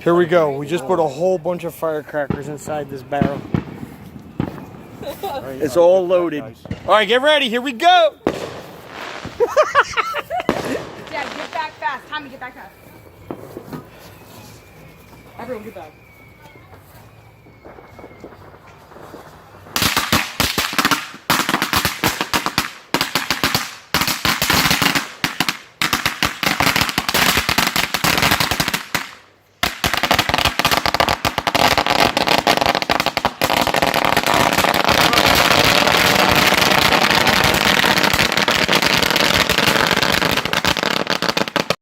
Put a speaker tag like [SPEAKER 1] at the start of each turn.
[SPEAKER 1] Here we go. We just put a whole bunch of firecrackers inside this barrel. It's all loaded. All right, get ready. Here we go.
[SPEAKER 2] Yeah, get back fast. Tommy, get back fast. Everyone, get back.